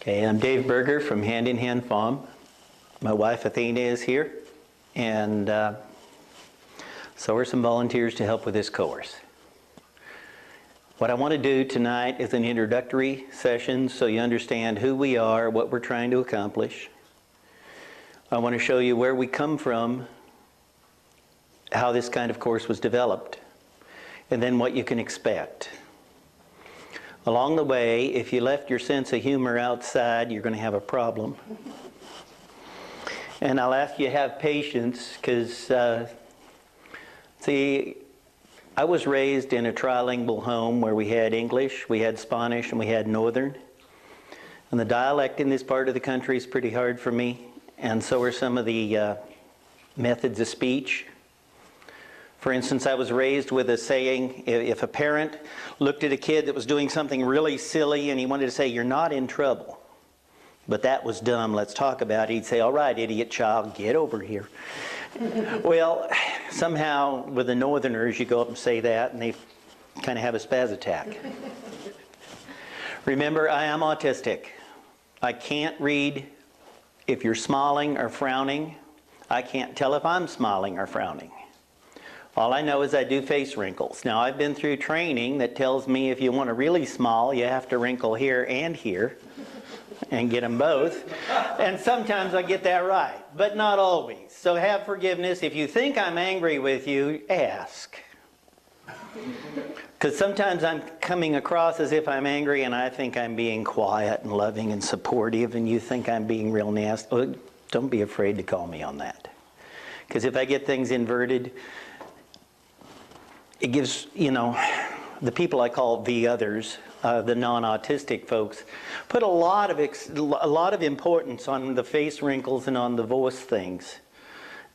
Okay, I'm Dave Berger from Hand in Hand Farm. My wife Athena is here, and so are some volunteers to help with this course. What I want to do tonight is an introductory session so you understand who we are, what we're trying to accomplish. I want to show you where we come from, how this kind of course was developed, and then what you can expect. Along the way, if you left your sense of humor outside, you're going to have a problem. And I'll ask you to have patience because, see, I was raised in a trilingual home where we had English, we had Spanish, and we had Northern. And the dialect in this part of the country is pretty hard for me, and so are some of the methods of speech. For instance, I was raised with a saying, if a parent looked at a kid that was doing something really silly and he wanted to say, "You're not in trouble, but that was dumb, let's talk about it," he'd say, "All right, idiot child, get over here." Well, somehow with the Northerners, you go up and say that and they kind of have a spaz attack. Remember, I am autistic. I can't read if you're smiling or frowning. I can't tell if I'm smiling or frowning. All I know is I do face wrinkles. Now, I've been through training that tells me if you want to really smile, you have to wrinkle here and here and get them both. And sometimes I get that right, but not always. So have forgiveness. If you think I'm angry with you, ask. Because sometimes I'm coming across as if I'm angry and I think I'm being quiet and loving and supportive, and you think I'm being real nasty. Well, don't be afraid to call me on that. Because if I get things inverted, it gives, the people I call the others, the non-autistic folks, put a lot of importance on the face wrinkles and on the voice things.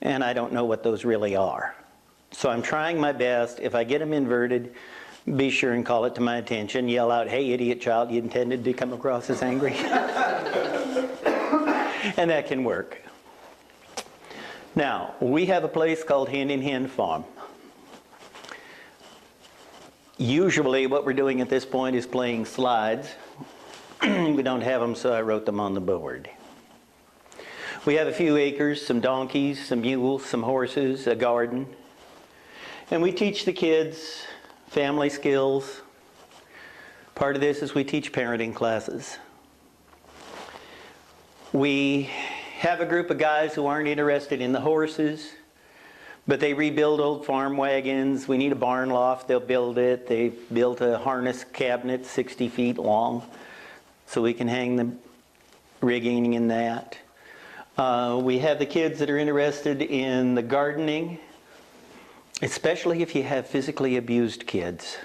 And I don't know what those really are. So I'm trying my best. If I get them inverted, be sure and call it to my attention. Yell out, "Hey, idiot child, you intended to come across as angry." And that can work. Now, we have a place called Hand in Hand Farm. Usually what we're doing at this point is playing slides. We don't have them, so I wrote them on the board. We have a few acres, some donkeys, some mules, some horses, a garden. And we teach the kids family skills. Part of this is we teach parenting classes. We have a group of guys who aren't interested in the horses, but they rebuild old farm wagons. We need a barn loft, they'll build it. They've built a harness cabinet 60 feet long, so we can hang the rigging in that. We have the kids that are interested in the gardening, especially if you have physically abused kids.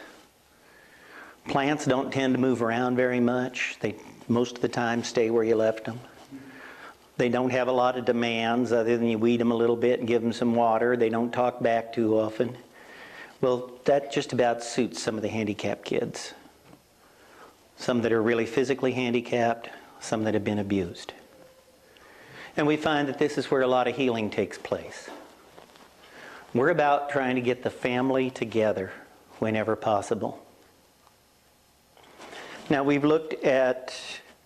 Plants don't tend to move around very much. They most of the time stay where you left them. They don't have a lot of demands other than you weed them a little bit and give them some water. They don't talk back too often. Well, that just about suits some of the handicapped kids. Some that are really physically handicapped, some that have been abused. And we find that this is where a lot of healing takes place. We're about trying to get the family together whenever possible. Now, we've looked at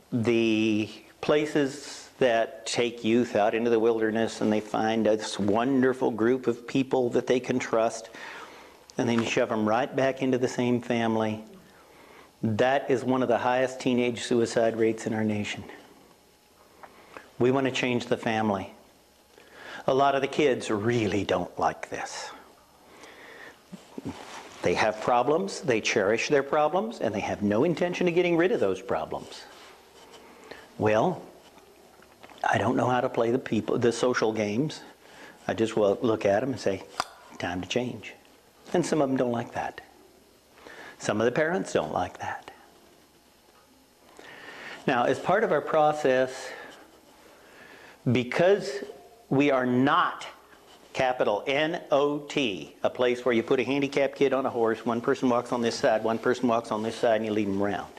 the places that take youth out into the wilderness and they find this wonderful group of people that they can trust, and then you shove them right back into the same family. That is one of the highest teenage suicide rates in our nation. We want to change the family. A lot of the kids really don't like this. They have problems, they cherish their problems, and they have no intention of getting rid of those problems. Well, I don't know how to play the social games. I just look at them and say, time to change. And some of them don't like that. Some of the parents don't like that. Now, as part of our process, because we are not, capital N-O-T, a place where you put a handicapped kid on a horse, one person walks on this side, one person walks on this side, and you lead them around.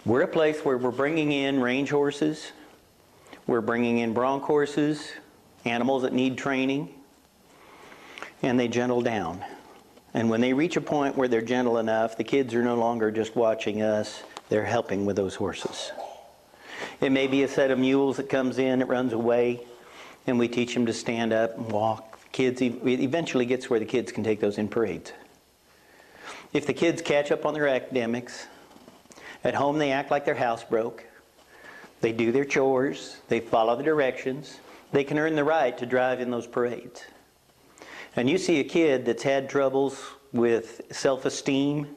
We're a place where we're bringing in range horses, we're bringing in bronc horses, animals that need training, and they gentle down. And when they reach a point where they're gentle enough, the kids are no longer just watching us, They're helping with those horses. It may be a set of mules that comes in, it runs away, and we teach them to stand up and walk. Kids, it eventually gets where the kids can take those in parades. If the kids catch up on their academics, at home they act like their house broke. They do their chores, they follow the directions, they can earn the right to drive in those parades. And you see a kid that's had troubles with self-esteem,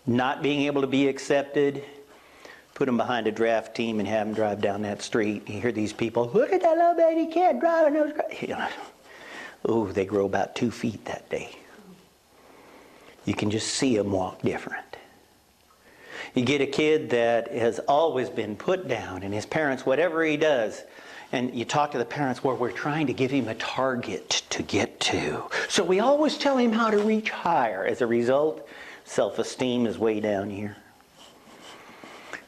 not being able to be accepted, put them behind a draft team and have them drive down that street. You hear these people, look at that little baby kid driving those cars. Oh, they grow about 2 feet that day. You can just see them walk different. You get a kid that has always been put down, and his parents, whatever he does, and you talk to the parents, well, we're trying to give him a target to get to. So we always tell him how to reach higher. As a result, self-esteem is way down here.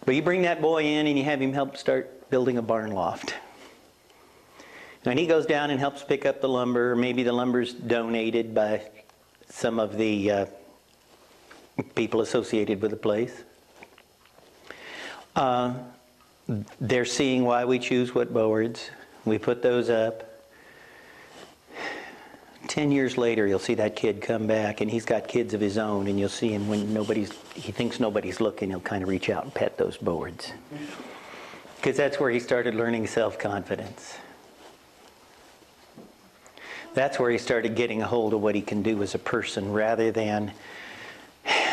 But you bring that boy in and you have him help start building a barn loft. And he goes down and helps pick up the lumber. Maybe the lumber's donated by some of the people associated with the place. They're seeing why we choose what boards. We put those up. 10 years later, you'll see that kid come back, and he's got kids of his own, and you'll see him when he thinks nobody's looking, he'll kind of reach out and pet those boards. Because that's where he started learning self-confidence. That's where he started getting a hold of what he can do as a person rather than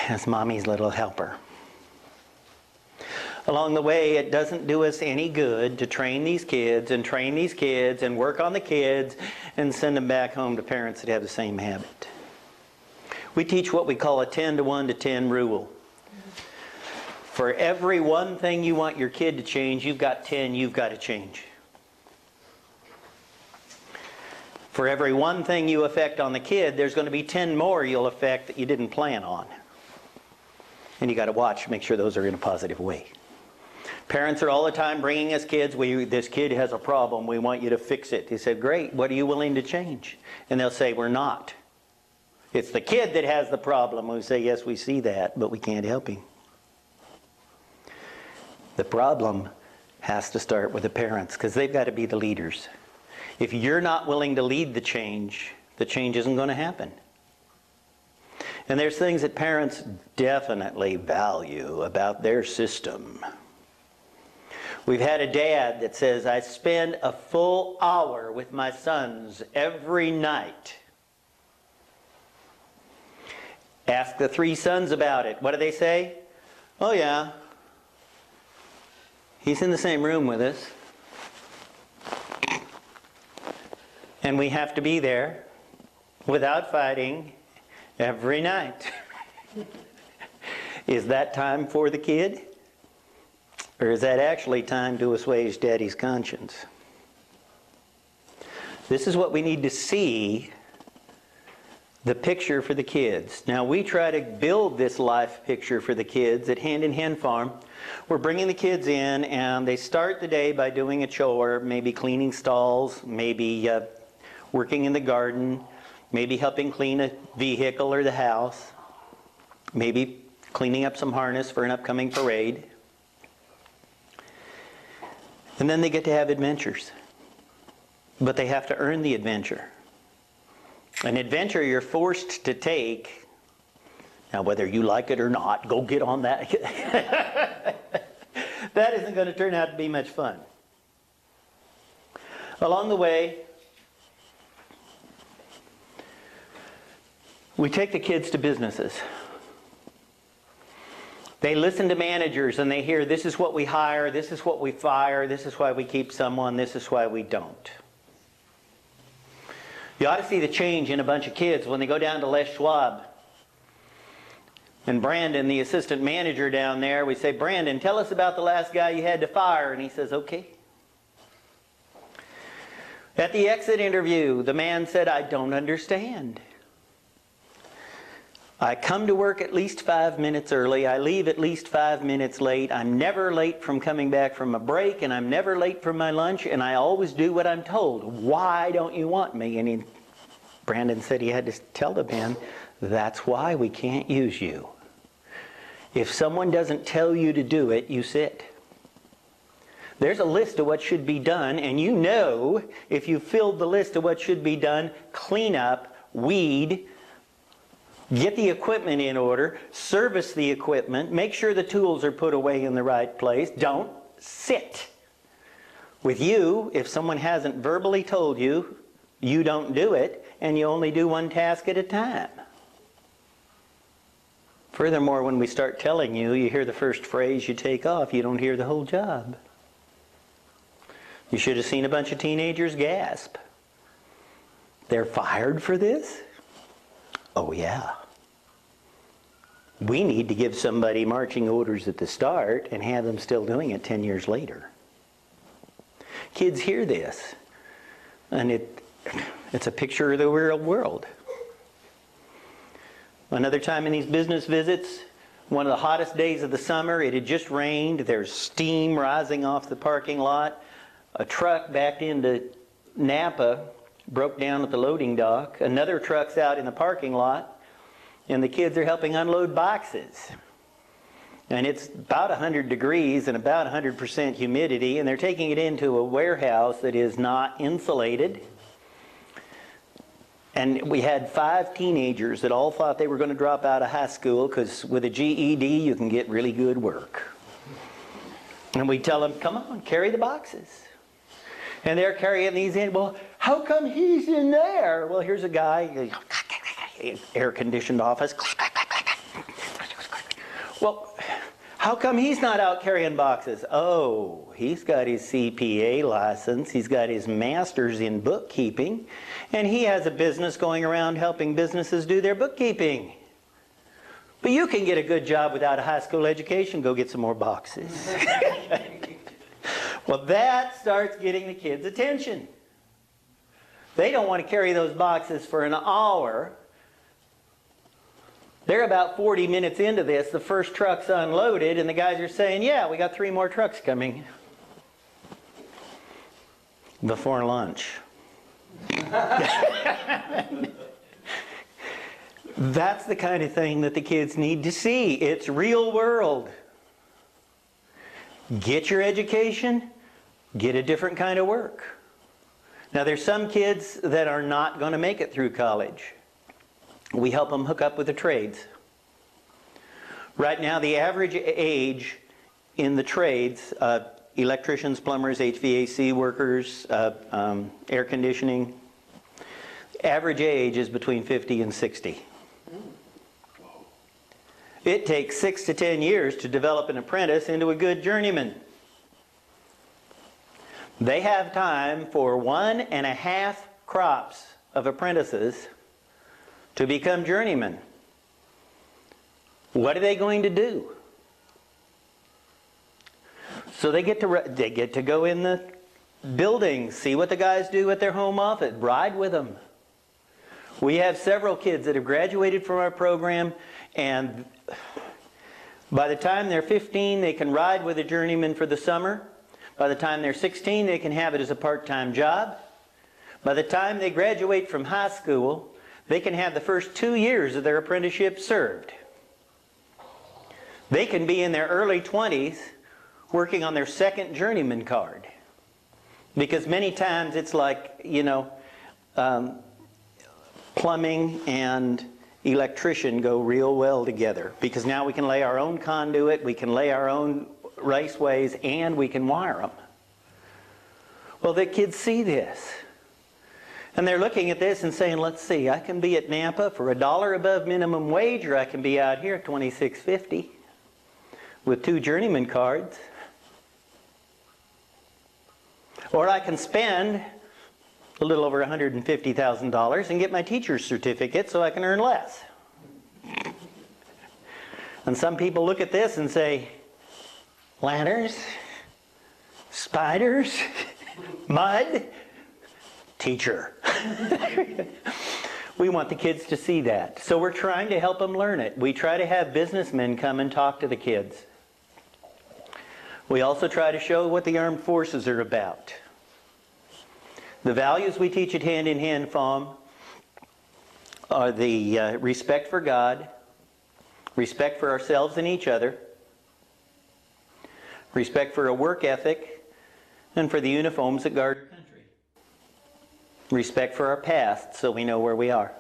as mommy's little helper. Along the way, it doesn't do us any good to train these kids and work on the kids and send them back home to parents that have the same habit. We teach what we call a 10 to 1 to 10 rule. For every one thing you want your kid to change, you've got 10 you've got to change. For every one thing you affect on the kid, there's going to be 10 more you'll affect that you didn't plan on. And you got to watch, make sure those are in a positive way. Parents are all the time bringing us kids, this kid has a problem, we want you to fix it. He said, great, what are you willing to change? And they'll say, we're not. It's the kid that has the problem. We say, yes, we see that, but we can't help him. The problem has to start with the parents, because they've got to be the leaders. If you're not willing to lead the change isn't going to happen. And there's things that parents definitely value about their system. We've had a dad that says, I spend a full hour with my sons every night. Ask the 3 sons about it. What do they say? Oh yeah, he's in the same room with us. And we have to be there without fighting every night. Is that time for the kid? Or is that actually time to assuage daddy's conscience? This is what we need to see, the picture for the kids. Now we try to build this life picture for the kids at Hand in Hand Farm. We're bringing the kids in and they start the day by doing a chore, maybe cleaning stalls, maybe working in the garden, maybe helping clean a vehicle or the house, maybe cleaning up some harness for an upcoming parade. And then they get to have adventures. But they have to earn the adventure. An adventure you're forced to take. Now, whether you like it or not, go get on that. That isn't going to turn out to be much fun. Along the way, we take the kids to businesses. They listen to managers and they hear, this is what we hire, this is what we fire, this is why we keep someone, this is why we don't. You ought to see the change in a bunch of kids when they go down to Les Schwab. And Brandon, the assistant manager down there, we say, Brandon, tell us about the last guy you had to fire. And he says, okay. At the exit interview, the man said, I don't understand. I come to work at least 5 minutes early. I leave at least 5 minutes late. I'm never late from coming back from a break, and I'm never late from my lunch, and I always do what I'm told. Why don't you want me? And Brandon said he had to tell the man, that's why we can't use you. If someone doesn't tell you to do it, you sit. There's a list of what should be done, and you know if you filled the list of what should be done, clean up, weed, get the equipment in order, service the equipment, make sure the tools are put away in the right place. Don't sit. With you, if someone hasn't verbally told you, you don't do it, and you only do one task at a time. Furthermore, when we start telling you, you hear the first phrase, you take off, you don't hear the whole job. You should have seen a bunch of teenagers gasp. They're fired for this? Oh yeah. We need to give somebody marching orders at the start and have them still doing it 10 years later. Kids hear this, and it's a picture of the real world. Another time in these business visits, one of the hottest days of the summer, it had just rained, there's steam rising off the parking lot. A truck backed into Napa, broke down at the loading dock. Another truck's out in the parking lot, and the kids are helping unload boxes. And it's about 100 degrees and about 100% humidity, and they're taking it into a warehouse that is not insulated. And we had 5 teenagers that all thought they were going to drop out of high school because with a GED you can get really good work. And we tell them, come on, carry the boxes. And they're carrying these in. Well, how come he's in there? Well, here's a guy, air-conditioned office. Well, how come he's not out carrying boxes? Oh, he's got his CPA license, he's got his master's in bookkeeping, and he has a business going around helping businesses do their bookkeeping. But you can get a good job without a high school education, go get some more boxes. Well, that starts getting the kids' attention. They don't want to carry those boxes for an hour. They're about 40 minutes into this. The first truck's unloaded, and the guys are saying, yeah, we got 3 more trucks coming before lunch. That's the kind of thing that the kids need to see. It's real world. Get your education, get a different kind of work. Now, there's some kids that are not going to make it through college. We help them hook up with the trades. Right now, the average age in the trades, electricians, plumbers, HVAC workers, air conditioning, average age is between 50 and 60. It takes 6 to 10 years to develop an apprentice into a good journeyman. They have time for 1.5 crops of apprentices to become journeymen. What are they going to do? So they get to go in the buildings, see what the guys do at their home office, ride with them. We have several kids that have graduated from our program, and by the time they're 15, they can ride with a journeyman for the summer. By the time they're 16, they can have it as a part-time job. By the time they graduate from high school, they can have the first 2 years of their apprenticeship served. They can be in their early 20s working on their second journeyman card. Because many times it's like, plumbing and electrician go real well together. Because now we can lay our own conduit, we can lay our own raceways, and we can wire them. Well, the kids see this. And they're looking at this and saying, let's see, I can be at Napa for $1 above minimum wage, or I can be out here at $26.50 with 2 journeyman cards. Or I can spend a little over $150,000 and get my teacher's certificate so I can earn less. And some people look at this and say, ladders, spiders, mud, teacher. We want the kids to see that. So we're trying to help them learn it. We try to have businessmen come and talk to the kids. We also try to show what the armed forces are about. The values we teach at Hand in Hand Farm are the respect for God, respect for ourselves and each other, respect for a work ethic, and for the uniforms that guard our country. Respect for our past so we know where we are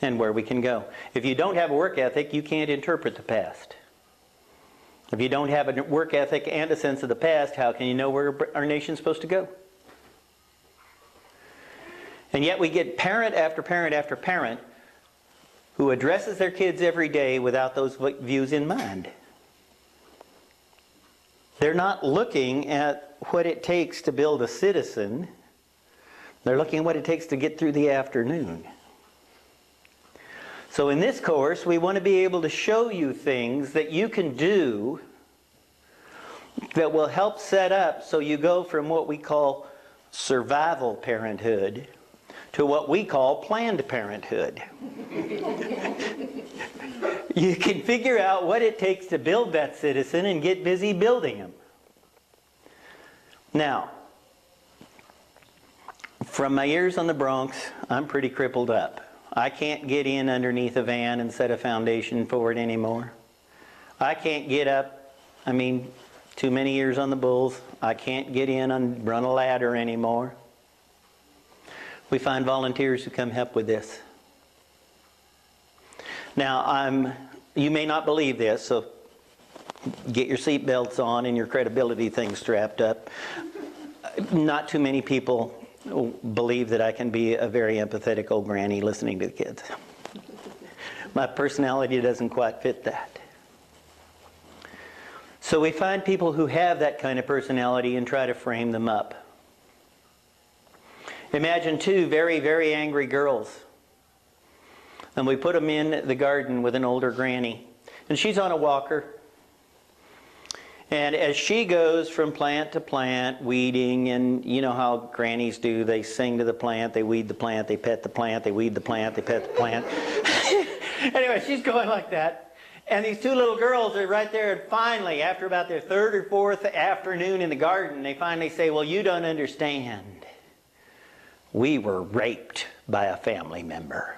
and where we can go. If you don't have a work ethic, you can't interpret the past. If you don't have a work ethic and a sense of the past, how can you know where our nation's supposed to go? And yet we get parent after parent after parent who addresses their kids every day without those views in mind. They're not looking at what it takes to build a citizen. They're looking at what it takes to get through the afternoon. So in this course, we want to be able to show you things that you can do that will help set up so you go from what we call survival parenthood to what we call Planned Parenthood. You can figure out what it takes to build that citizen and get busy building him. Now, from my years on the Bronx, I'm pretty crippled up. I can't get in underneath a van and set a foundation for it anymore. I can't get up, too many years on the Bulls. I can't get in and run a ladder anymore. We find volunteers who come help with this. Now, you may not believe this, so get your seat belts on and your credibility things strapped up. Not too many people believe that I can be a very empathetic old granny listening to the kids. My personality doesn't quite fit that. So we find people who have that kind of personality and try to frame them up. Imagine two very, very angry girls. And we put them in the garden with an older granny. And she's on a walker. And as she goes from plant to plant, weeding, and you know how grannies do, they sing to the plant, they weed the plant, they pet the plant, they weed the plant, they pet the plant. Anyway, she's going like that. And these two little girls are right there, and finally, after about their third or fourth afternoon in the garden, they finally say, well, you don't understand. We were raped by a family member.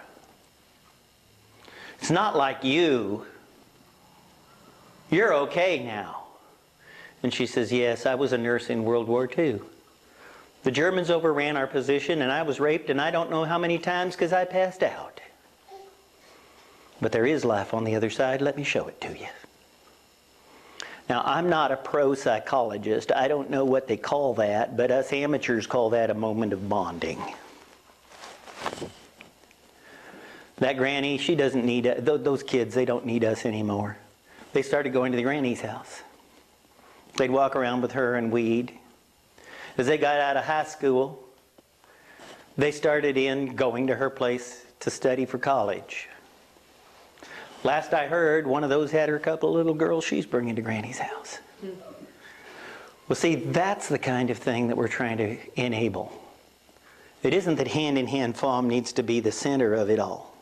It's not like you. You're okay now. And she says, yes, I was a nurse in World War II. The Germans overran our position and I was raped, and I don't know how many times because I passed out. But there is life on the other side. Let me show it to you. Now, I'm not a pro psychologist. I don't know what they call that, but us amateurs call that a moment of bonding. That granny, she doesn't need those kids, they don't need us anymore. They started going to the granny's house. They'd walk around with her and weed. As they got out of high school, they started going to her place to study for college. Last I heard, one of those had her couple of little girls she's bringing to Granny's house. Well, see, that's the kind of thing that we're trying to enable. It isn't that hand-in-hand farm needs to be the center of it all.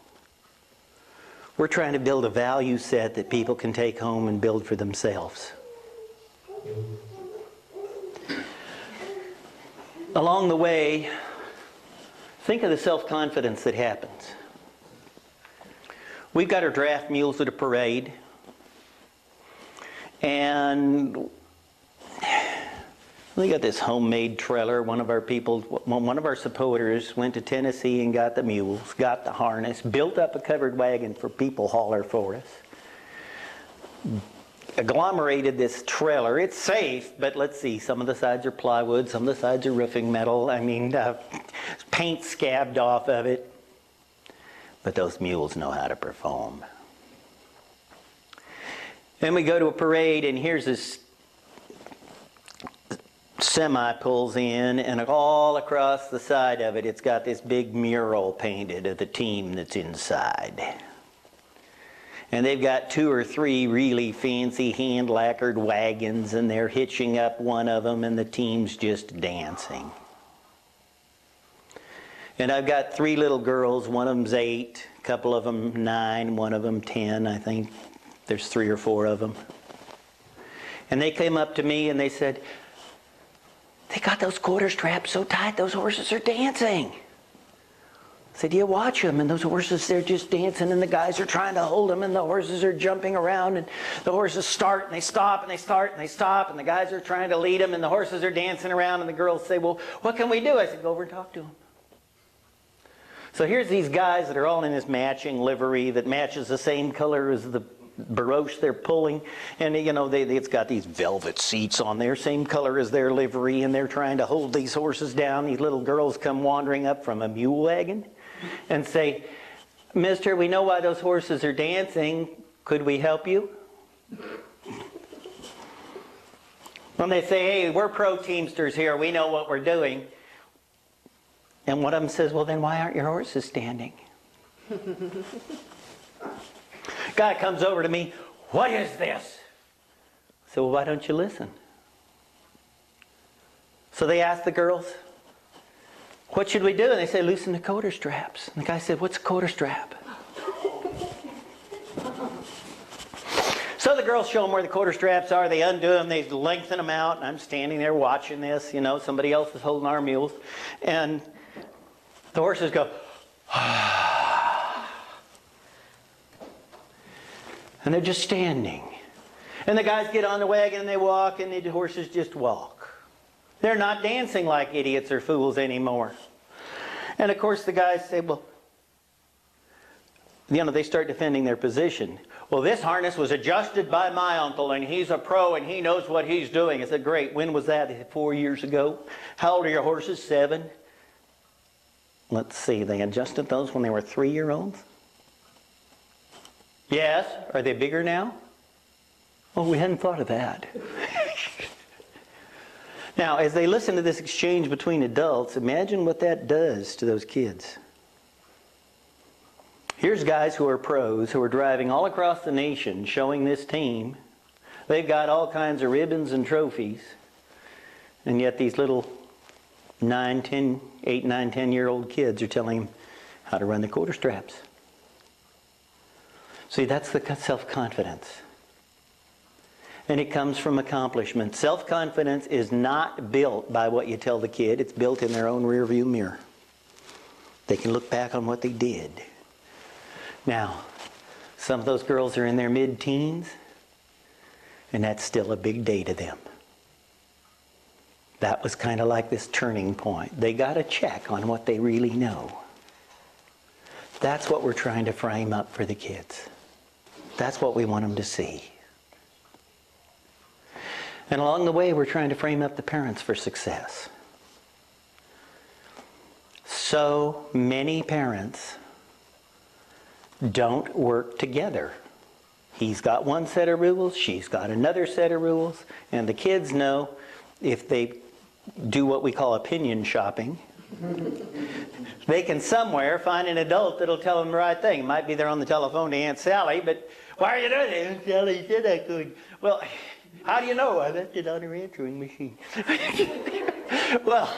We're trying to build a value set that people can take home and build for themselves. Along the way, think of the self-confidence that happens. We've got our draft mules at a parade, and we got this homemade trailer. One of our supporters went to Tennessee and got the mules, got the harness, built up a covered wagon for people hauler for us. Agglomerated this trailer. It's safe, but let's see, some of the sides are plywood, some of the sides are roofing metal. Paint scabbed off of it. But those mules know how to perform. Then we go to a parade, and here's this semi pulls in, and all across the side of it, it's got this big mural painted of the team that's inside. And they've got 2 or 3 really fancy hand-lacquered wagons, and they're hitching up one of them, and the team's just dancing. And I've got 3 little girls. One of them's 8, a couple of them 9, one of them 10, I think. There's 3 or 4 of them. And they came up to me and they said, they got those quarter straps so tight those horses are dancing. said, you watch them, and those horses, they're just dancing, and the guys are trying to hold them, and the horses are jumping around, and the horses start, and they stop, and they start, and they stop, and the guys are trying to lead them, and the horses are dancing around, and the girls say, well, what can we do? I said, go over and talk to them. So here's these guys that are all in this matching livery that matches the same color as the barouche they're pulling, and you know, it's got these velvet seats on there, same color as their livery, and they're trying to hold these horses down. These little girls come wandering up from a mule wagon and say, mister, we know why those horses are dancing. Could we help you? When they say, hey, we're pro Teamsters here, we know what we're doing. And one of them says, well, then why aren't your horses standing? Guy comes over to me, what is this? I said, well, why don't you listen? So they asked the girls, what should we do? And they say, loosen the coder straps. And the guy said, what's a coder strap? So the girls show them where the coder straps are. They undo them. They lengthen them out. And I'm standing there watching this. You know, somebody else is holding our mules. And the horses go, and they're just standing. And the guys get on the wagon and they walk, and the horses just walk. They're not dancing like idiots or fools anymore. And of course the guys say, well, you know, they start defending their position. Well, this harness was adjusted by my uncle, and he's a pro, and he knows what he's doing. I said, great. When was that? 4 years ago? How old are your horses? 7. Let's see, they adjusted those when they were 3-year-olds? Yes. Are they bigger now? Oh, we hadn't thought of that. Now, as they listen to this exchange between adults, imagine what that does to those kids. Here's guys who are pros, who are driving all across the nation showing this team. They've got all kinds of ribbons and trophies. And yet these little 8, 9, 10-year-old kids are telling them how to run the quarter straps. See, that's the self-confidence. And it comes from accomplishment. Self-confidence is not built by what you tell the kid. It's built in their own rearview mirror. They can look back on what they did. Now, some of those girls are in their mid-teens, and that's still a big day to them. That was kind of like this turning point. They got a check on what they really know. That's what we're trying to frame up for the kids. That's what we want them to see. And along the way, we're trying to frame up the parents for success. So many parents don't work together. He's got one set of rules, she's got another set of rules, and the kids know if they do what we call opinion shopping, they can somewhere find an adult that'll tell them the right thing. It might be they're on the telephone to Aunt Sally, but why are you doing it? Aunt Sally said I could. Well, how do you know? I left it on her answering machine. Well,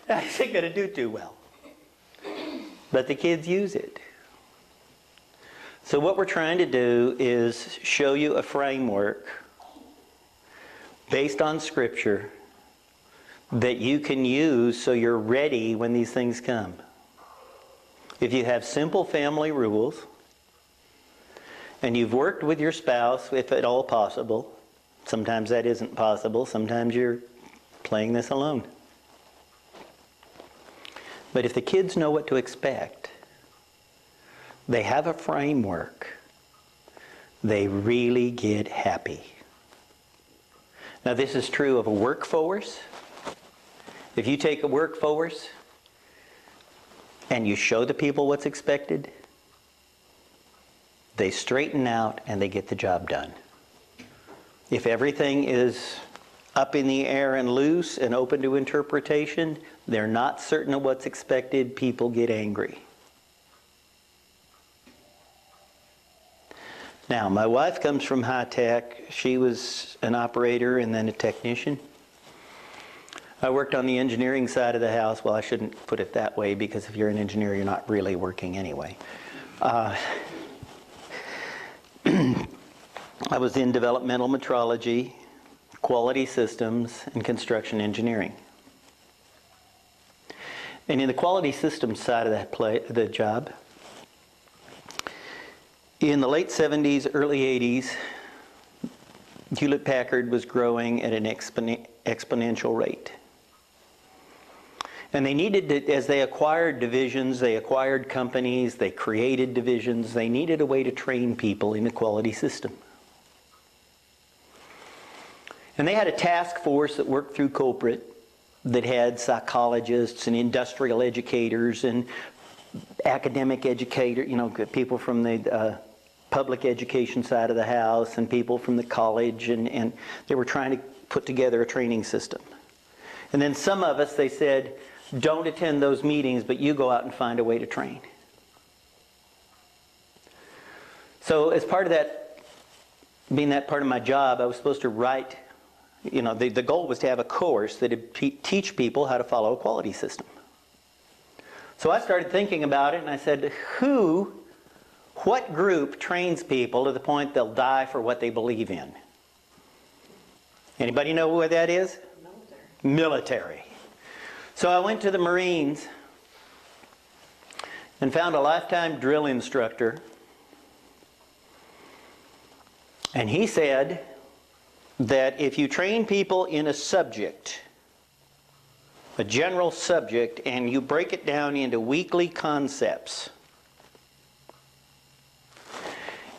that isn't going to do too well. But the kids use it. So what we're trying to do is show you a framework based on Scripture that you can use so you're ready when these things come. If you have simple family rules, and you've worked with your spouse, if at all possible, sometimes that isn't possible, sometimes you're playing this alone. But if the kids know what to expect, they have a framework, they really get happy. Now this is true of a workforce. If you take a workforce and you show the people what's expected, they straighten out and they get the job done. If everything is up in the air and loose and open to interpretation, they're not certain of what's expected, people get angry. Now, my wife comes from high tech. She was an operator and then a technician. I worked on the engineering side of the house. Well, I shouldn't put it that way, because if you're an engineer, you're not really working anyway. I was in developmental metrology, quality systems, and construction engineering. And in the quality systems side of the job, in the late 70s, early 80s, Hewlett-Packard was growing at an exponential rate. And they needed to, as they acquired divisions, they acquired companies, they created divisions, they needed a way to train people in the quality system. And they had a task force that worked through corporate that had psychologists and industrial educators and academic educators, people from the public education side of the house and people from the college, and they were trying to put together a training system. And then some of us, they said, don't attend those meetings, but you go out and find a way to train. So as part of that, being that part of my job, I was supposed to write, the goal was to have a course that would teach people how to follow a quality system. So I started thinking about it, and I said, what group trains people to the point they'll die for what they believe in? Anybody know what that is? Military. So I went to the Marines and found a lifetime drill instructor. And he said that if you train people in a subject, a general subject, and you break it down into weekly concepts,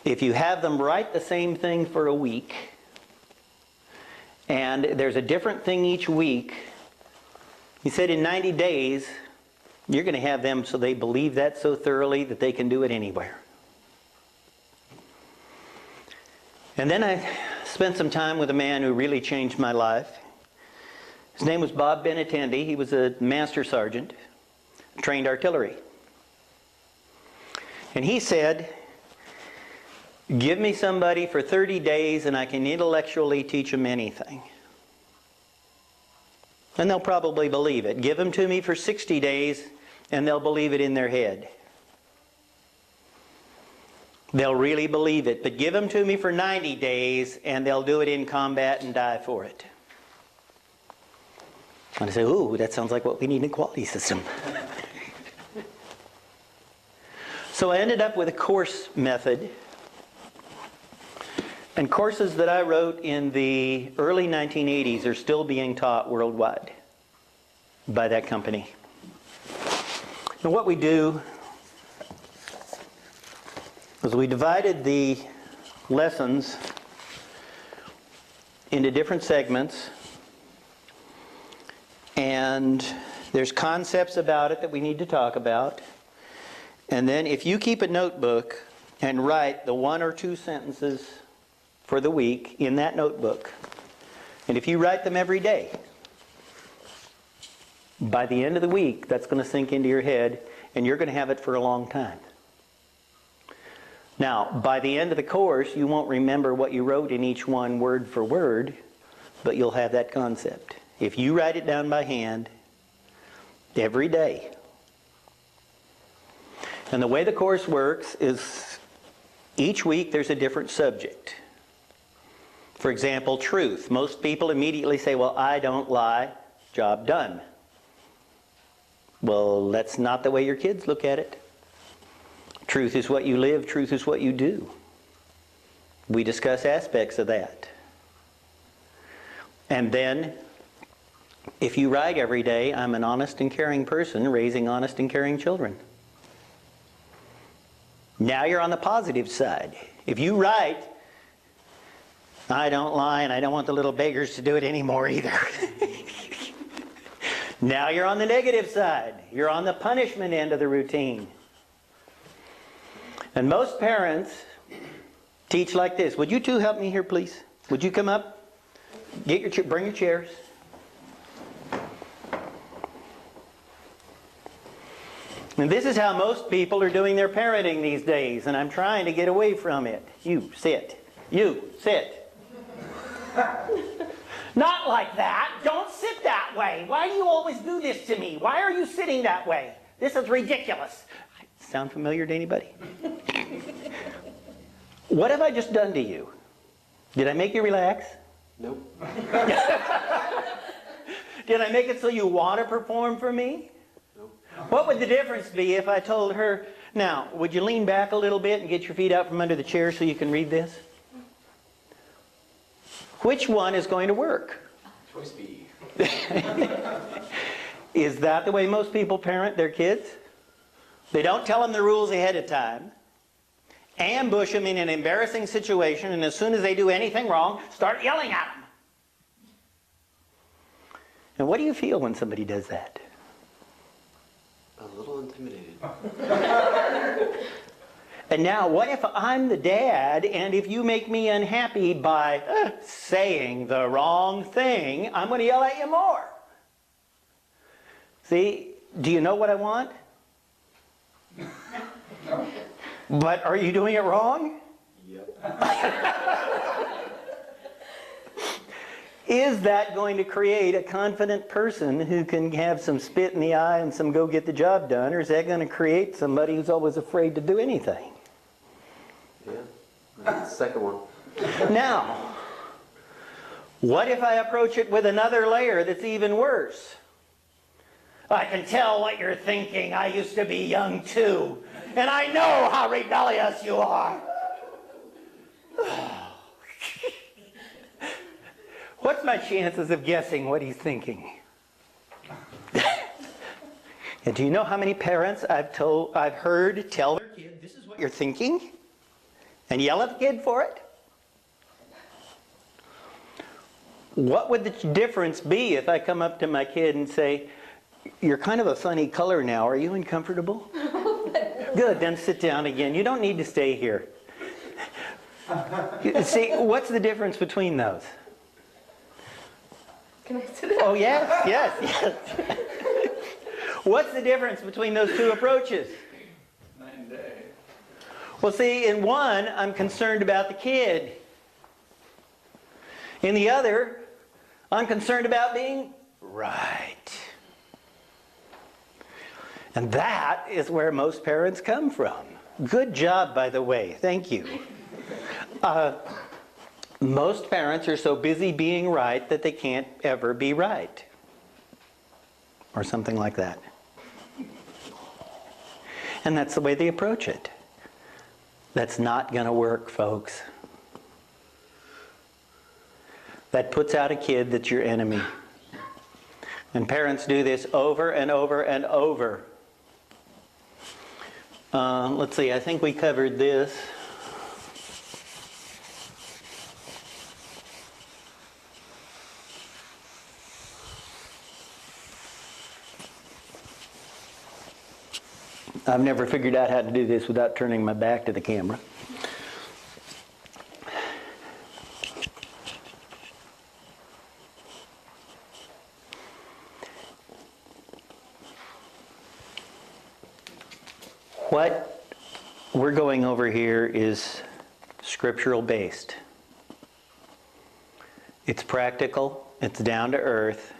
if you have them write the same thing for a week, and there's a different thing each week, he said in 90 days, you're going to have them so they believe that so thoroughly that they can do it anywhere. And then I spent some time with a man who really changed my life. His name was Bob Benintendi. He was a master sergeant, trained artillery. And he said, give me somebody for 30 days and I can intellectually teach them anything. And they'll probably believe it. Give them to me for 60 days and they'll believe it in their head. They'll really believe it. But give them to me for 90 days and they'll do it in combat and die for it. And I say, ooh, that sounds like what we need in a quality system. So I ended up with a course method. And courses that I wrote in the early 1980s are still being taught worldwide by that company. And what we do is we divided the lessons into different segments, and there's concepts about it that we need to talk about. And then if you keep a notebook and write the 1 or 2 sentences for the week in that notebook, and if you write them every day, by the end of the week, that's going to sink into your head, and you're going to have it for a long time. Now, by the end of the course, you won't remember what you wrote in each one word for word, but you'll have that concept. If you write it down by hand every day. And the way the course works is each week there's a different subject. For example, truth. Most people immediately say, well, I don't lie, job done. Well, that's not the way your kids look at it. Truth is what you live, truth is what you do. We discuss aspects of that. And then, if you write every day, I'm an honest and caring person raising honest and caring children. Now you're on the positive side. If you write, I don't lie and I don't want the little beggars to do it anymore either. Now you're on the negative side. You're on the punishment end of the routine. And most parents teach like this. Would you two help me here, please? Would you come up? Bring your chairs. And this is how most people are doing their parenting these days, and I'm trying to get away from it. You sit. You sit. Not like that. Don't sit that way. Why do you always do this to me? Why are you sitting that way? This is ridiculous. Sound familiar to anybody? What have I just done to you? Did I make you relax? Nope. Did I make it so you want to perform for me? Nope. What would the difference be if I told her, now, would you lean back a little bit and get your feet out from under the chair so you can read this? Which one is going to work? Choice B. Is that the way most people parent their kids? They don't tell them the rules ahead of time, ambush them in an embarrassing situation, and as soon as they do anything wrong, start yelling at them. And what do you feel when somebody does that? A little intimidated. And now, what if I'm the dad, and if you make me unhappy by saying the wrong thing, I'm going to yell at you more? See, do you know what I want? No. But are you doing it wrong? Yep. Is that going to create a confident person who can have some spit in the eye and some go get the job done, or is that going to create somebody who's always afraid to do anything? Yeah. That's the second one. Now, what if I approach it with another layer that's even worse? I can tell what you're thinking. I used to be young too, and I know how rebellious you are. What's my chances of guessing what he's thinking? And do you know how many parents I've heard tell their kid, this is what you're thinking? And yell at the kid for it? What would the difference be if I come up to my kid and say, you're kind of a funny color now, are you uncomfortable? Good, then sit down again. You don't need to stay here. See, what's the difference between those? Can I sit down? Oh, yes, yes. What's the difference between those two approaches? Night and day. Well, see, in one, I'm concerned about the kid. In the other, I'm concerned about being right. And that is where most parents come from. Good job, by the way. Thank you. Most parents are so busy being right that they can't ever be right. Or something like that. And that's the way they approach it. That's not going to work, folks. That puts out a kid that's your enemy. And parents do this over and over and over. Let's see, I think we covered this. I've never figured out how to do this without turning my back to the camera. What we're going over here is scriptural based. It's practical, it's down to earth,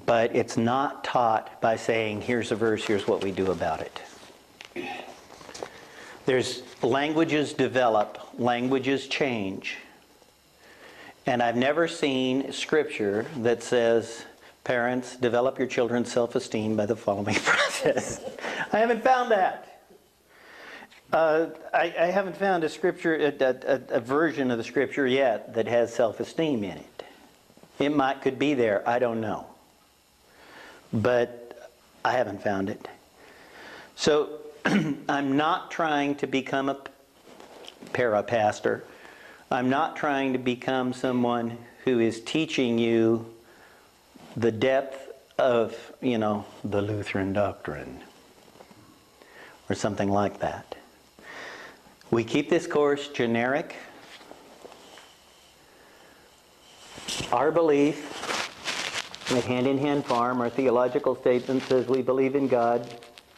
but it's not taught by saying, here's a verse, here's what we do about it. There's languages develop, languages change. And I've never seen scripture that says, parents, develop your children's self-esteem by the following process. I haven't found that. I haven't found a scripture, a version of the scripture yet that has self-esteem in it. It could be there, I don't know. But I haven't found it. So I'm not trying to become a para-pastor. I'm not trying to become someone who is teaching you the depth of, the Lutheran doctrine or something like that. We keep this course generic. Our belief at Hand in Hand Farm, our theological statement says we believe in God,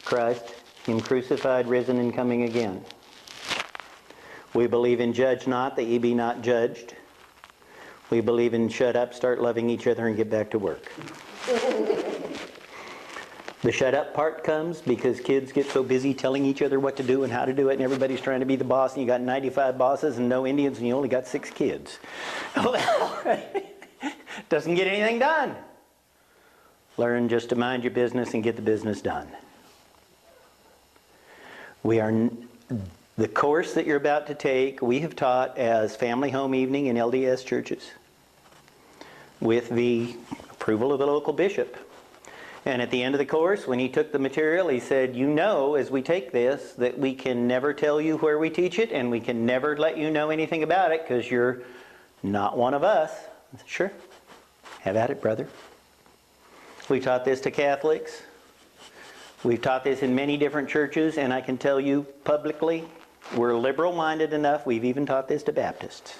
Christ, Him crucified, risen, and coming again. We believe in judge not, that ye be not judged. We believe in shut up, start loving each other, and get back to work. The shut up part comes because kids get so busy telling each other what to do and how to do it, and everybody's trying to be the boss, and you got 95 bosses and no Indians, and you only got 6 kids. Doesn't get anything done. Learn just to mind your business and get the business done. The course that you're about to take, we have taught as Family Home Evening in LDS churches with the approval of the local bishop. And at the end of the course, when he took the material, he said, you know, as we take this, that we can never tell you where we teach it, and we can never let you know anything about it because you're not one of us. I said, sure, have at it, brother. We taught this to Catholics. We've taught this in many different churches, and I can tell you publicly, we're liberal-minded enough, we've even taught this to Baptists.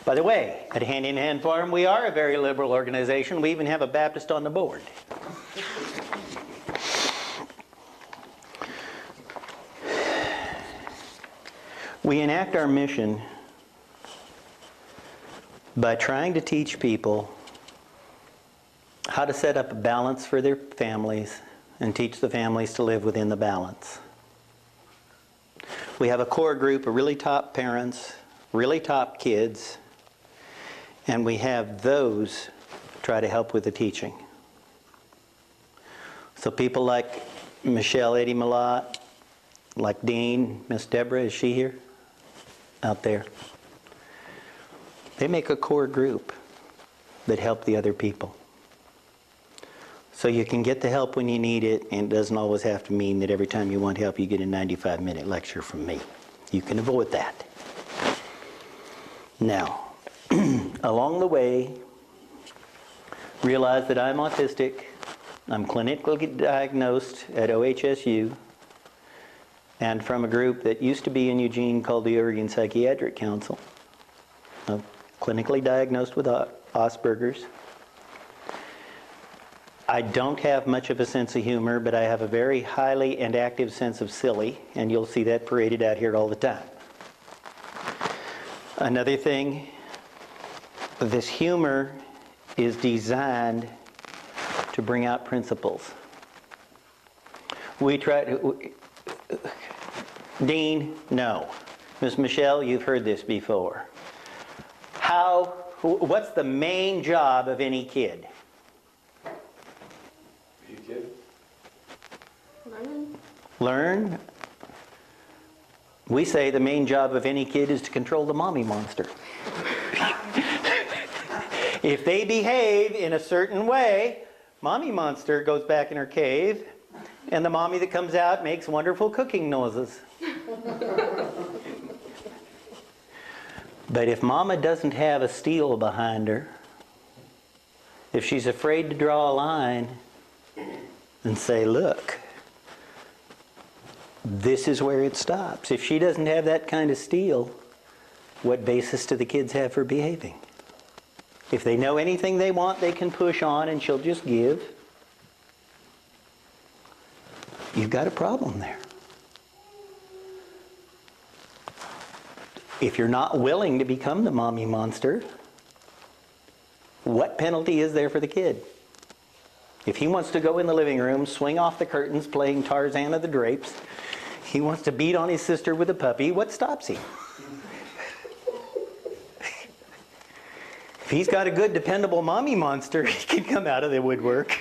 By the way, at Hand in Hand Farm, we are a very liberal organization. We even have a Baptist on the board. We enact our mission by trying to teach people how to set up a balance for their families and teach the families to live within the balance. We have a core group of really top parents, really top kids, and we have those try to help with the teaching. So people like Michelle Eddy Malott, like Dean, Miss Deborah, is she here? Out there. They make a core group that help the other people. So you can get the help when you need it, and it doesn't always have to mean that every time you want help you get a 95-minute lecture from me. You can avoid that. Now, along the way, realize that I'm autistic. I'm clinically diagnosed at OHSU, and from a group that used to be in Eugene called the Oregon Psychiatric Council. I'm clinically diagnosed with Asperger's. I don't have much of a sense of humor, but I have a very highly and active sense of silly, and you'll see that paraded out here all the time. Another thing, this humor is designed to bring out principles. We try to... Dean, no. Ms. Michelle, you've heard this before. What's the main job of any kid? Be a kid. Learn. We say the main job of any kid is to control the mommy monster. If they behave in a certain way, mommy monster goes back in her cave, and the mommy that comes out makes wonderful cooking noises. But if mama doesn't have a steel behind her, if she's afraid to draw a line and say, look, this is where it stops. If she doesn't have that kind of steel, what basis do the kids have for behaving? If they know anything they want, they can push on and she'll just give. You've got a problem there. If you're not willing to become the mommy monster, what penalty is there for the kid? If he wants to go in the living room, swing off the curtains playing Tarzan of the Drapes, he wants to beat on his sister with a puppy, what stops him? If he's got a good, dependable mommy monster, he can come out of the woodwork.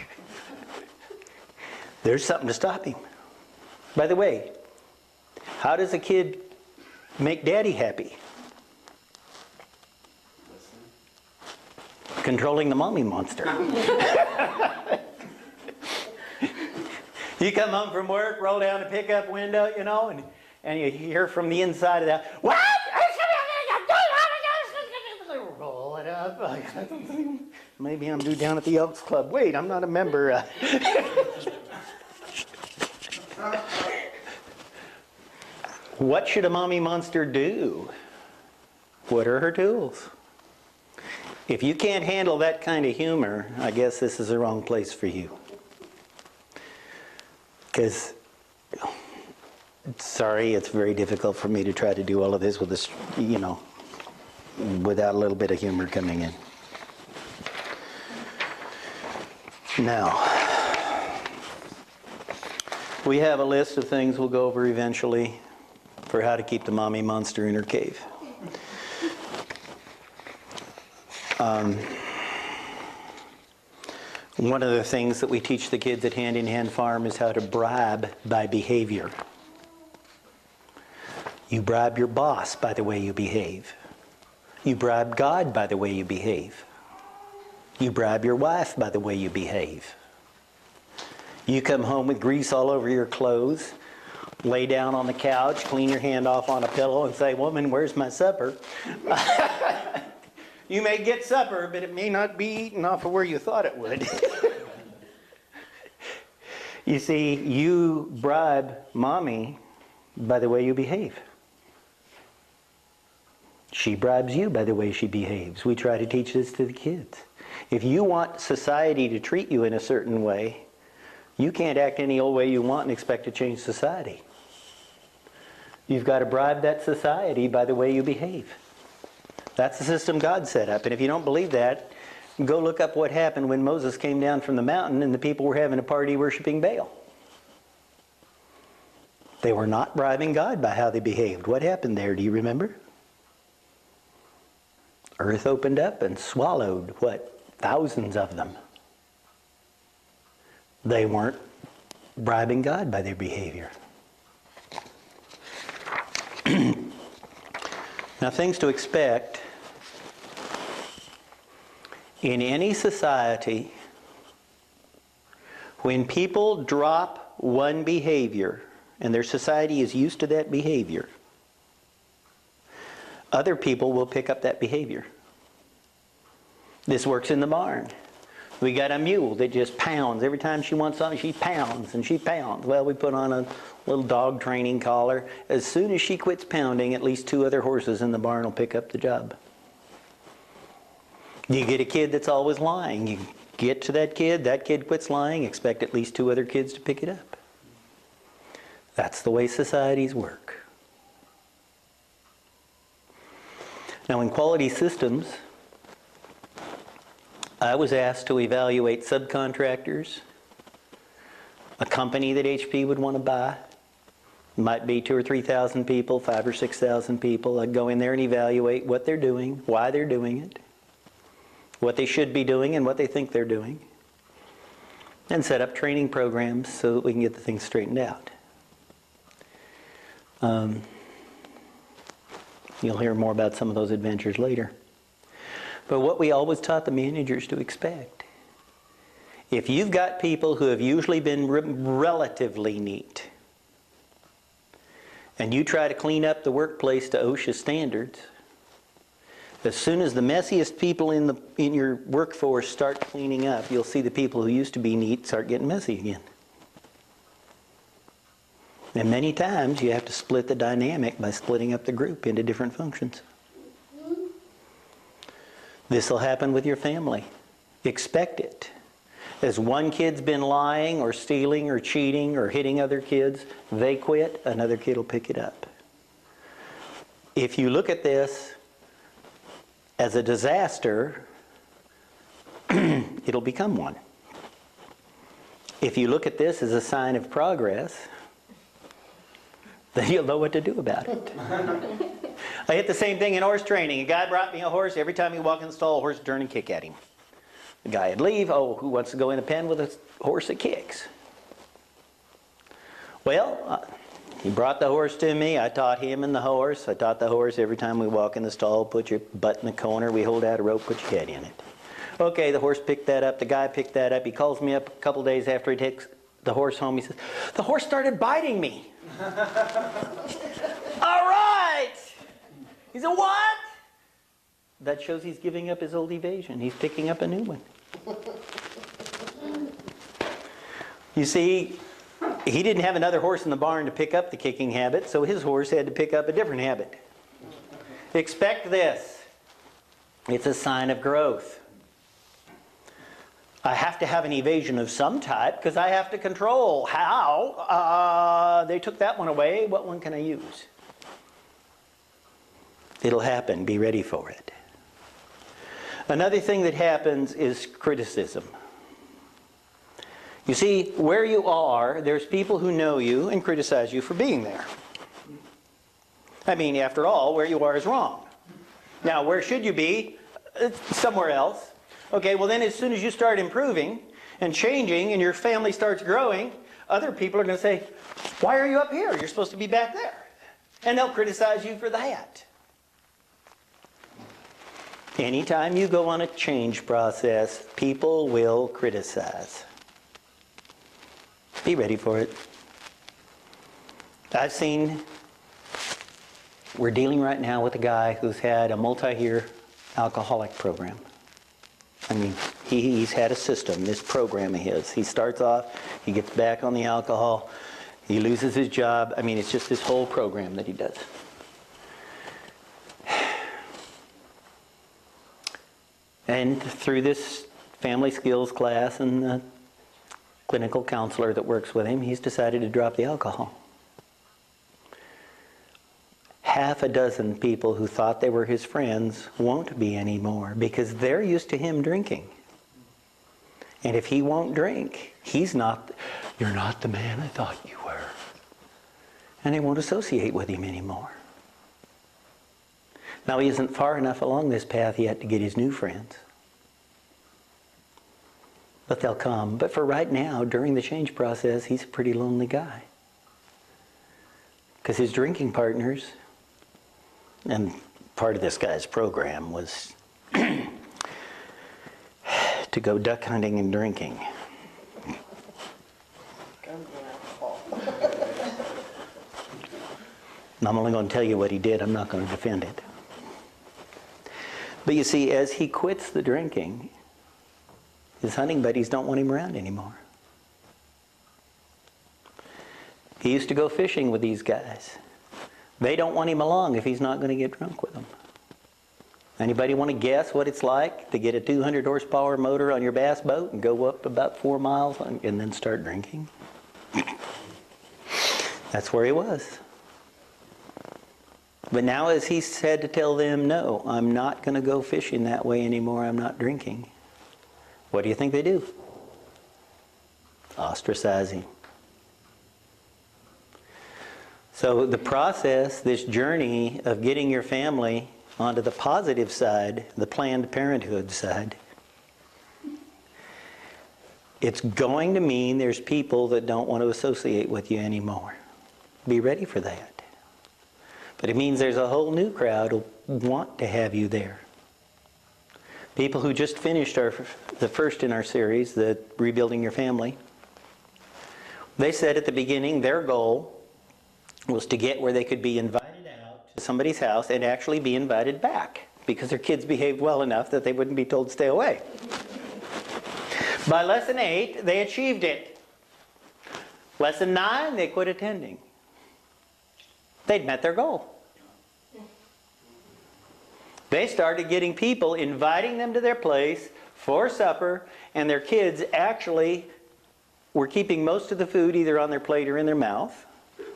There's something to stop him. By the way, how does a kid make daddy happy? Controlling the mommy monster. You come home from work, roll down the pickup window, you know, and you hear from the inside of that, what? Roll it up. Maybe I'm due down at the Elks Club. Wait, I'm not a member. What should a mommy monster do? What are her tools? If you can't handle that kind of humor, I guess this is the wrong place for you. Because, sorry, it's very difficult for me to try to do all of this with this, you know, without a little bit of humor coming in. Now, we have a list of things we'll go over eventually for how to keep the mommy monster in her cave. One of the things that we teach the kids at Hand in Hand Farm is how to bribe by behavior. You bribe your boss by the way you behave. You bribe God by the way you behave. You bribe your wife by the way you behave. You come home with grease all over your clothes, lay down on the couch, clean your hand off on a pillow and say, "Woman, where's my supper?" You may get supper, but it may not be eaten off of where you thought it would. You see, you bribe mommy by the way you behave. She bribes you by the way she behaves. We try to teach this to the kids. If you want society to treat you in a certain way, you can't act any old way you want and expect to change society. You've got to bribe that society by the way you behave. That's the system God set up. And if you don't believe that, go look up what happened when Moses came down from the mountain and the people were having a party worshiping Baal. They were not bribing God by how they behaved. What happened there? Do you remember? Earth opened up and swallowed, what? Thousands of them. They weren't bribing God by their behavior. Now, things to expect. In any society, when people drop one behavior, and their society is used to that behavior, other people will pick up that behavior. This works in the barn. We got a mule that just pounds. Every time she wants something, she pounds and she pounds. Well, we put on a little dog training collar. As soon as she quits pounding, at least 2 other horses in the barn will pick up the job. You get a kid that's always lying. You get to that kid quits lying, expect at least 2 other kids to pick it up. That's the way societies work. Now, in quality systems, I was asked to evaluate subcontractors, a company that HP would want to buy. It might be 2,000 or 3,000 people, 5,000 or 6,000 people. I'd go in there and evaluate what they're doing, why they're doing it, what they should be doing and what they think they're doing, and set up training programs so that we can get the things straightened out. You'll hear more about some of those adventures later. But what we always taught the managers to expect, if you've got people who have usually been relatively neat, and you try to clean up the workplace to OSHA standards, as soon as the messiest people in your workforce start cleaning up, you'll see the people who used to be neat start getting messy again. And many times you have to split the dynamic by splitting up the group into different functions. This will happen with your family. Expect it. As one kid's been lying or stealing or cheating or hitting other kids, they quit, another kid will pick it up. If you look at this as a disaster, it'll become one. If you look at this as a sign of progress, then you'll know what to do about it. I hit the same thing in horse training. A guy brought me a horse. Every time he walked in the stall, a horse would turn and kick at him. The guy would leave. Oh, who wants to go in a pen with a horse that kicks? Well, he brought the horse to me. I taught him and the horse. I taught the horse every time we walk in the stall, put your butt in the corner. We hold out a rope, put your head in it. Okay, the horse picked that up. The guy picked that up. He calls me up a couple days after he takes the horse home. He says, "The horse started biting me." All right. He said, "What?" That shows he's giving up his old evasion. He's picking up a new one. You see, he didn't have another horse in the barn to pick up the kicking habit, so his horse had to pick up a different habit. Expect this. It's a sign of growth. I have to have an evasion of some type because I have to control how. They took that one away. What one can I use? It'll happen. Be ready for it. Another thing that happens is criticism. You see, where you are, there's people who know you and criticize you for being there. I mean, after all, where you are is wrong. Now, where should you be? Somewhere else. Okay, well then as soon as you start improving and changing and your family starts growing, other people are going to say, why are you up here? You're supposed to be back there. And they'll criticize you for that. Anytime you go on a change process, people will criticize. Be ready for it. We're dealing right now with a guy who's had a multi-year alcoholic program. I mean, he's had a system, this program of his. He starts off, he gets back on the alcohol, he loses his job. I mean, it's just this whole program that he does. And through this family skills class and the clinical counselor that works with him, he's decided to drop the alcohol. Half a dozen people who thought they were his friends won't be anymore because they're used to him drinking. And if he won't drink, you're not the man I thought you were. And they won't associate with him anymore. Now, he isn't far enough along this path yet to get his new friends. But they'll come. But for right now, during the change process, he's a pretty lonely guy. Because his drinking partners, and part of this guy's program was to go duck hunting and drinking. And I'm only going to tell you what he did. I'm not going to defend it. But you see, as he quits the drinking, his hunting buddies don't want him around anymore. He used to go fishing with these guys. They don't want him along if he's not going to get drunk with them. Anybody want to guess what it's like to get a 200 horsepower motor on your bass boat and go up about 4 miles and then start drinking? That's where he was. But now as he's had to tell them, no, I'm not going to go fishing that way anymore, I'm not drinking. What do you think they do? Ostracize him. So the process, this journey of getting your family onto the positive side, the Planned Parenthood side, it's going to mean there's people that don't want to associate with you anymore. Be ready for that. But it means there's a whole new crowd who want to have you there. People who just finished the first in our series, the Rebuilding Your Family, they said at the beginning their goal was to get where they could be invited out to somebody's house and actually be invited back because their kids behaved well enough that they wouldn't be told to stay away. By lesson 8, they achieved it. Lesson 9, they quit attending. They'd met their goal. They started getting people inviting them to their place for supper, and their kids actually were keeping most of the food either on their plate or in their mouth.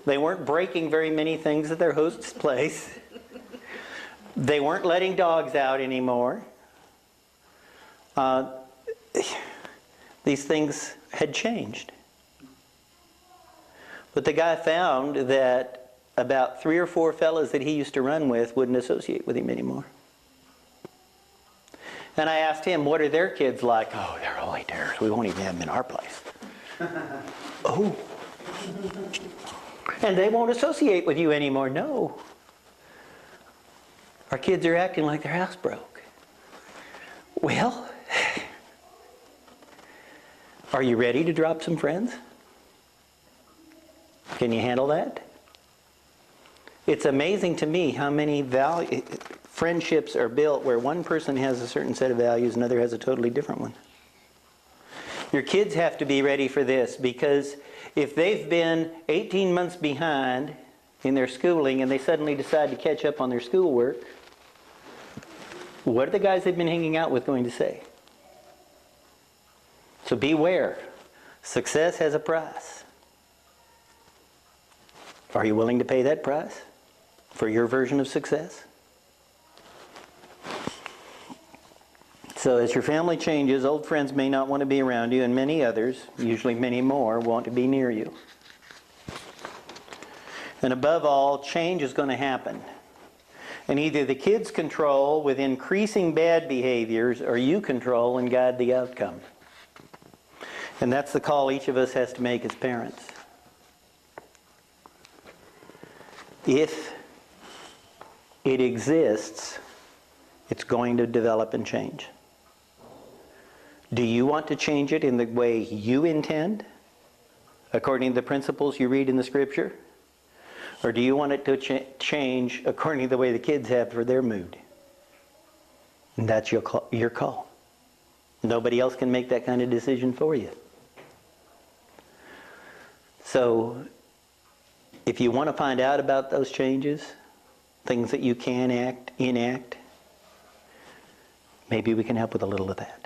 They weren't breaking very many things at their host's place. They weren't letting dogs out anymore. These things had changed. But the guy found that about 3 or 4 fellas that he used to run with wouldn't associate with him anymore. And I asked him, what are their kids like? Oh, they're holy terrors. We won't even have them in our place. Oh. And they won't associate with you anymore. No. Our kids are acting like their house broke. Well, are you ready to drop some friends? Can you handle that? It's amazing to me how many friendships are built where one person has a certain set of values, another has a totally different one. Your kids have to be ready for this because if they've been 18 months behind in their schooling and they suddenly decide to catch up on their schoolwork, what are the guys they've been hanging out with going to say? So beware. Success has a price. Are you willing to pay that price for your version of success? So as your family changes, old friends may not want to be around you, and many others, usually many more, want to be near you. And above all, change is going to happen. And either the kids control with increasing bad behaviors, or you control and guide the outcome. And that's the call each of us has to make as parents. If it exists, it's going to develop and change. Do you want to change it in the way you intend, according to the principles you read in the scripture? Or do you want it to change according to the way the kids have for their mood? And that's your call. Nobody else can make that kind of decision for you. So, if you want to find out about those changes, things that you can enact, maybe we can help with a little of that.